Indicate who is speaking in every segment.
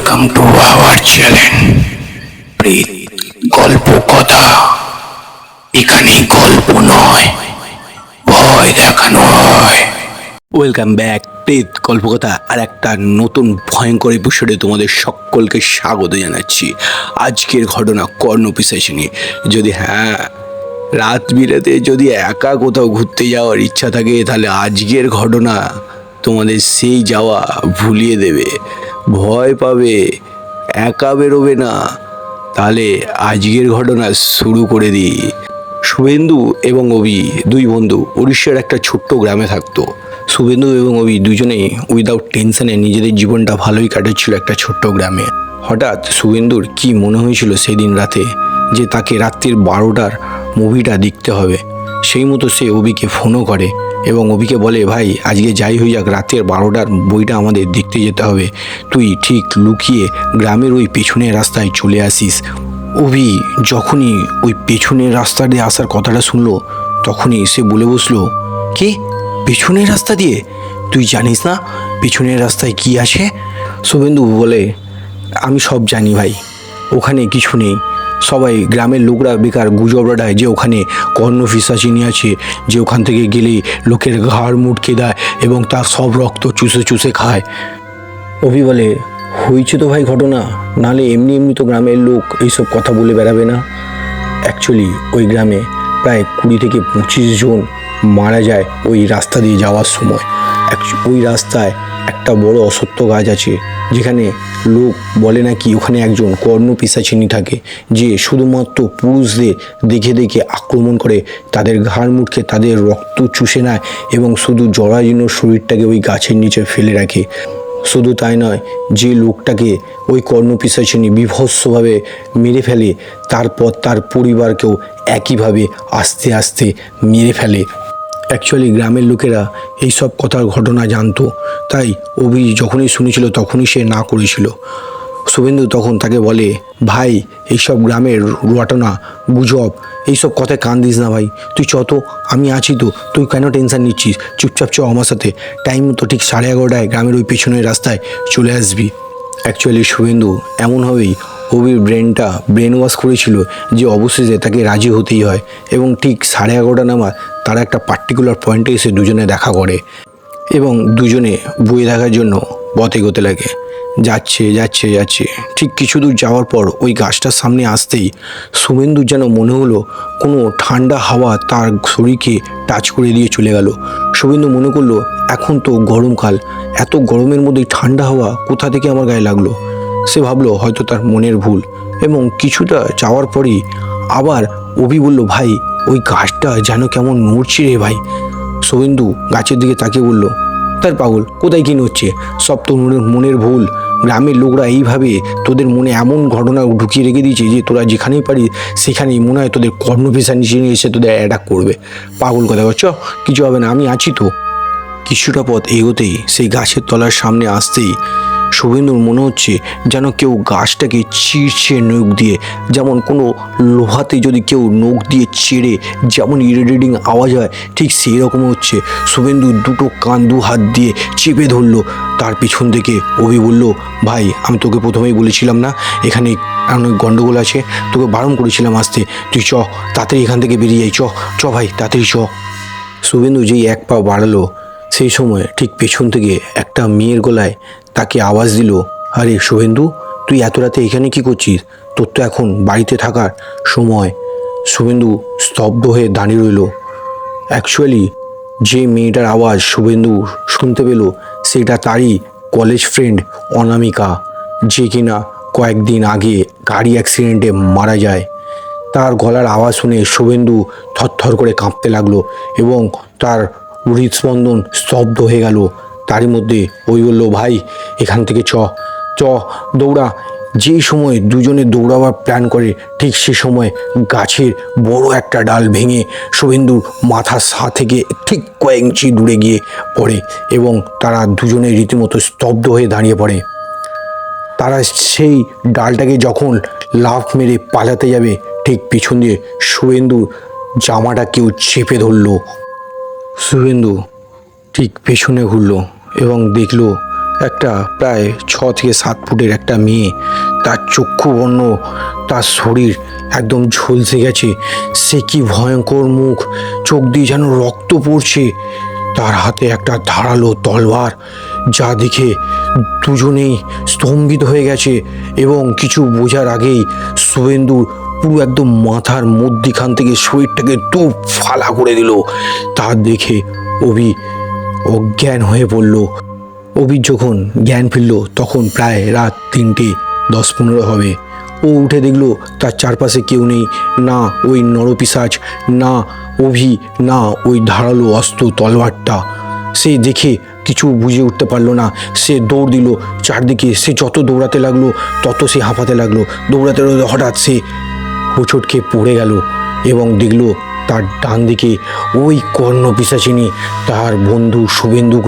Speaker 1: Welcome to our channel প্রেত গল্প কথা। এখানে গল্প নয়, ভয় দেখানো হয়।
Speaker 2: ওয়েলকাম ব্যাক প্রেত গল্পকথা আর একটা নতুন ভয়ঙ্কর এপিসোডে তোমাদের সকলকে স্বাগত জানাচ্ছি। আজকের ঘটনা কর্ণপিশাচিনী। যদি রাত বিরাতে যদি একা কোথাও ঘুরতে যাওয়ার ইচ্ছা থাকে তাহলে আজকের ঘটনা তোমাদের সেই যাওয়া ভুলিয়ে দেবে। ভয় পাবে, একা বেরোবে না। তাহলে আজকের ঘটনা শুরু করে দিই। শুভেন্দু এবং অভি দুই বন্ধু উড়িষ্যার একটা ছোট্ট গ্রামে থাকতো। শুভেন্দু এবং অভি দুজনেই উইদাউট টেনশনে নিজেদের জীবনটা ভালোই কাটাচ্ছিল একটা ছোট্ট গ্রামে। হঠাৎ শুভেন্দুর কি মনে হয়েছিল সেদিন রাতে যে তাকে রাত্রির 12টার মুভিটা দেখতে হবে। সেই মতো সে অভিকে ফোনও করে এবং অভিকে বলে, ভাই আজকে যাই হয়ে যাক রাতের 12টার বইটা আমাদের দেখতে যেতে হবে। তুই ঠিক লুকিয়ে গ্রামের ওই পেছনের রাস্তায় চলে আসিস। অভি যখনই ওই পেছনের রাস্তা দিয়ে আসার কথাটা শুনলো তখনই সে বলে বসলো, কি পেছনের রাস্তা দিয়ে? তুই জানিস না পেছনের রাস্তায় কি আছে? শুভেন্দু বলে, আমি সব জানি ভাই, ওখানে কিছু নেই। সবাই গ্রামের লোকরা বেকার গুজব রটায় যে ওখানে কর্ণপিশাচিনী আছে, যে ওখান থেকে গেলে লোকের ঘাড় মুটকে দেয় এবং তার সব রক্ত চুষে চুষে খায়। অভি বলে, হয়েছে তো ভাই ঘটনা, নালে এমনি এমনি তো গ্রামের লোক এইসব কথা বলে বেড়াবে না। অ্যাকচুয়ালি ওই গ্রামে প্রায় 20 থেকে 25 জন মারা যায় ওই রাস্তা দিয়ে যাওয়ার সময়। ওই রাস্তায় একটা বড় অশ্বত্থ গাছ আছে, যেখানে লোক বলে নাকি ওখানে একজন কর্ণপিশাচিনী থাকে, যে শুধুমাত্র পুরুষদের দেখে দেখে আক্রমণ করে, তাদের ঘাড় মুটকে তাদের রক্ত চুষে নেয় এবং শুধু জরাজীর্ণ শরীরটাকে ওই গাছের নিচে ফেলে রাখে। শুধু তাই নয়, যে লোকটাকে ওই কর্ণপিশাচিনী বীভৎসভাবে মেরে ফেলে তারপর তার পরিবারকেও একইভাবে আস্তে আস্তে মেরে ফেলে। অ্যাকচুয়ালি গ্রামের লোকেরা এই সব কথার ঘটনা জানতো, তাই অভি যখনই শুনেছিল তখনই সে না করেছিল। শুভেন্দু তখন তাকে বলে, ভাই এইসব গ্রামের রটনা গুজব এইসব কথায় কান দিস না ভাই, তুই চ তো, আমি আছি তো, তুই কেন টেনশন নিচ্ছিস? চুপচাপ চ আমার সাথে, টাইম তো ঠিক 11:30টায় গ্রামের ওই পেছনের রাস্তায় চলে আসবি। অ্যাকচুয়ালি শুভেন্দু এমনভাবেই অভির ব্রেন ওয়াশ করেছিল যে অবশেষে তাকে রাজি হতেই হয় এবং ঠিক 11:30 নাগাদ তারা একটা পার্টিকুলার পয়েন্টে এসে দুজনে দেখা করে এবং দুজনে বই দেখার জন্য পথ এগোতে লাগে। যাচ্ছে যাচ্ছে যাচ্ছে ঠিক কিছু দূর যাওয়ার পর ওই গাছটার সামনে আসতেই শুভেন্দুর যেন মনে হলো কোনো ঠান্ডা হাওয়া তার শরীরকে টাচ করে দিয়ে চলে গেল। শুভেন্দু মনে করলো, এখন তো গরমকাল, এত গরমের মধ্যে ঠান্ডা হাওয়া কোথা থেকে আমার গায়ে লাগলো। সে ভাবলো হয়তো তার মনের ভুল এবং কিছুটা যাওয়ার পরই আবার অভি বলল, ভাই ওই গাছটা যেন কেমন নড়ছে রে ভাই। শুভেন্দু গাছের দিকে তাকিয়ে বলল, তার পাগল, কোথায় কি নড়ছে? সব তো মনের ভুল। গ্রামের লোকরা এইভাবে তোদের মনে এমন ঘটনা ঢুকিয়ে রেখে দিয়েছে যে তোরা যেখানেই পারি সেখানেই মনে হয় তোদের কর্ণপিশাচিনী এসে তোদের অ্যাটাক করবে। পাগল কথা বলছ, কিছু হবে না, আমি আছি তো। কিছুটা পথ এগোতেই সেই গাছের তলার সামনে আসতেই শুভেন্দুর মনে হচ্ছে যেন কেউ গাছটাকে চিরছে নখ দিয়ে, যেমন কোনো লোহাতে যদি কেউ নখ দিয়ে চেড়ে যেমন ইরিটেটিং আওয়াজ হয়, ঠিক সেই রকম হচ্ছে। শুভেন্দু দুটো কান দু হাত দিয়ে চেপে ধরলো। তার পিছন থেকে অভি বলল, ভাই আমি তোকে প্রথমেই বলেছিলাম না এখানে অনেক গন্ডগোল আছে, তোকে বারণ করেছিলাম আসতে, তুই চ তাড়াতাড়ি এখান থেকে বেরিয়ে যাই, চ চ ভাই তাড়াতাড়ি চ। শুভেন্দু যেই এক পা বাড়ালো সেই সময় ঠিক পেছন থেকে একটা মেয়ের গলায় তাকে আওয়াজ দিল, আরে শুভেন্দু, তুই এত রাতে এখানে কি করছিস? তোর তো এখন বাড়িতে থাকার সময়। শুভেন্দু স্তব্ধ হয়ে দাঁড়িয়ে রইল। অ্যাকচুয়ালি যে মেয়েটার আওয়াজ শুভেন্দু শুনতে পেল সেটা তারই কলেজ ফ্রেন্ড অনামিকা, যে কিনা কয়েকদিন আগে গাড়ি অ্যাক্সিডেন্টে মারা যায়। তার গলার আওয়াজ শুনে শুভেন্দু থরথর করে কাঁপতে লাগলো এবং তার হৃদস্পন্দন স্তব্ধ হয়ে গেল। তারই মধ্যে ওই বলল, ভাই এখান থেকে চ চ দৌড়া। যেই সময় দুজনে দৌড়াবার প্ল্যান করে ঠিক সে সময় গাছের বড় একটা ডাল ভেঙে শুভেন্দুর মাথার থেকে ঠিক কয়েক ইঞ্চি দূরে গিয়ে পড়ে এবং তারা দুজনে রীতিমতো স্তব্ধ হয়ে দাঁড়িয়ে পড়ে। তারা সেই ডালটাকে যখন লাফ মেরে পালাতে যাবে ঠিক পিছন দিয়ে শুভেন্দুর জামাটা কেউ চেপে ধরলো। শুভেন্দু ঠিক পেছনে ঘুরল এবং দেখল একটা প্রায় 6 থেকে 7 ফুটের একটা মেয়ে, তার চক্ষু বর্ণ, তার শরীর একদম ঝলসে গেছে, সে কি ভয়ঙ্কর মুখ, চোখ দিয়ে যেন রক্ত পড়ছে, তার হাতে একটা ধারালো তলোয়ার, যা দেখে দুজনেই স্তম্ভিত হয়ে গেছে। এবং কিছু বোঝার আগেই শুভেন্দুর পুরো একদম মাথার মধ্যিখান থেকে শরীরটাকে দু ফালা করে দিল। তা দেখে অভি অজ্ঞান হয়ে পড়ল। অভির যখন জ্ঞান ফিরল তখন প্রায় রাত 3:10-15 হবে। ও উঠে দেখলো তার চারপাশে কেউ নেই, না ওই নরপিশাচ, না অভি, না ওই ধারালো অস্ত্র তলোয়ারটা। সে দেখে কিছু বুঝে উঠতে পারলো না। সে দৌড় দিল চারদিকে। সে যত দৌড়াতে লাগলো তত সে হাঁপাতে লাগলো। দৌড়াতে দৌড়াতে হঠাৎ সে হোঁচট খেয়ে পড়ে গেল এবং দেখলো তার ডান দিকে ওই কর্ণ পিশাচিনী তার বন্ধু শুভেন্দুর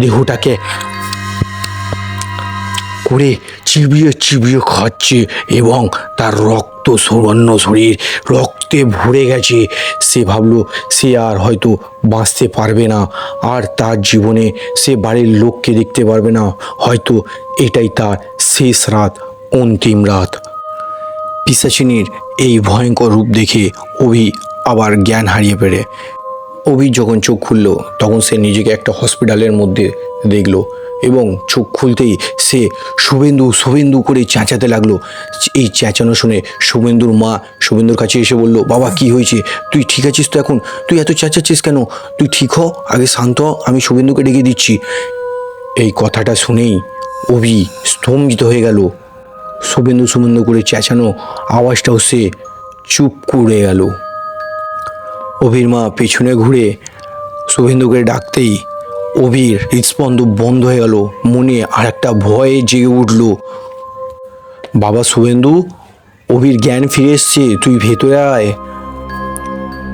Speaker 2: দেহটাকে করে চিবিয়ে চিবিয়ে খাচ্ছে এবং তার রক্ত সরণ্য শরীর রক্তে ভরে গেছে। সে ভাবলো সে আর হয়তো বাঁচতে পারবে না, আর তার জীবনে সে বাড়ির লোককে দেখতে পারবে না, হয়তো এটাই তার শেষ রাত, অন্তিম রাত। পিশাচিনীর এই ভয়ঙ্কর রূপ দেখে অভি আবার জ্ঞান হারিয়ে ফেলে। অভি যখন চোখ খুলল তখন সে নিজেকে একটা হসপিটালের মধ্যে দেখলো এবং চোখ খুলতেই সে শুভেন্দু শুভেন্দু করে চেঁচাতে লাগলো। এই চেঁচানো শুনে শুভেন্দুর মা শুভেন্দুর কাছে এসে বলল, বাবা কি হয়েছে, তুই ঠিক আছিস তো এখন, তুই এত চেঁচাচ্ছিস কেন, তুই ঠিক হ, আগে শান্ত হ, আমি শুভেন্দুকে ডেকে দিচ্ছি। এই কথাটা শুনেই অভি স্তম্ভিত হয়ে গেল। শুভেন্দু শুভেন্দু করে চেঁচানো আওয়াজটাও সে চুপ করে গেল। অভির মা পেছনে ঘুরে শুভেন্দুকে ডাকতেই অভির হৃদস্পন্দ বন্ধ হয়ে গেল। মনে আর একটা ভয়ে জেগে উঠল। বাবা শুভেন্দু, অভির জ্ঞান ফিরে এসছে, তুই ভেতরে আয়।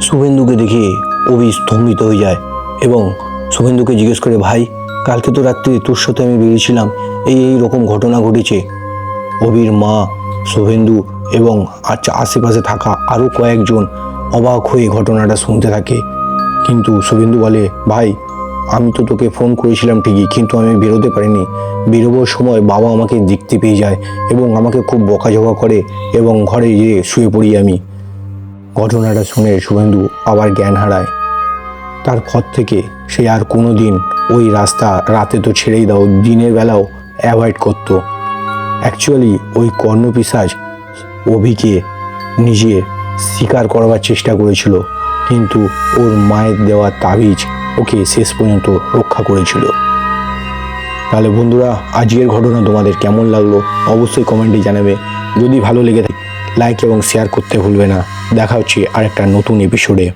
Speaker 2: শুভেন্দুকে দেখে অভি স্তম্ভিত হয়ে যায় এবং শুভেন্দুকে জিজ্ঞেস করে, ভাই কালকে তো রাত্রে তোর সাথে আমি বেরিয়েছিলাম, এই রকম ঘটনা ঘটেছে। অভির মা, শুভেন্দু এবং আশেপাশে থাকা আরও কয়েকজন অবাক হয়ে ঘটনাটা শুনতে থাকে। কিন্তু শুভেন্দু বলে, ভাই আমি তো তোকে ফোন করেছিলাম ঠিকই, কিন্তু আমি বেরোতে পারিনি। বেরোবার সময় বাবা আমাকে দেখতে পেয়ে যায় এবং আমাকে খুব বকাঝকা করে এবং ঘরে গিয়ে শুয়ে পড়ি আমি। ঘটনাটা শুনে শুভেন্দু আবার জ্ঞান হারায়। তারপর থেকে সে আর কোনো দিন ওই রাস্তা রাতে তো ছেড়েই দাও, দিনের বেলাও অ্যাভয়েড করতো। অ্যাকচুয়ালি ওই কর্ণপিশাচ অভিকে নিজে শিকার করবার চেষ্টা করেছিল, কিন্তু ওর মায়ের দেওয়া তাবিজ ওকে শেষ পর্যন্ত রক্ষা করেছিল। তাহলে বন্ধুরা, আজকের ঘটনা তোমাদের কেমন লাগলো অবশ্যই কমেন্টে জানাবে। যদি ভালো লেগে থাকে লাইক এবং শেয়ার করতে ভুলবে না। দেখা হচ্ছে আরেকটা নতুন এপিসোডে।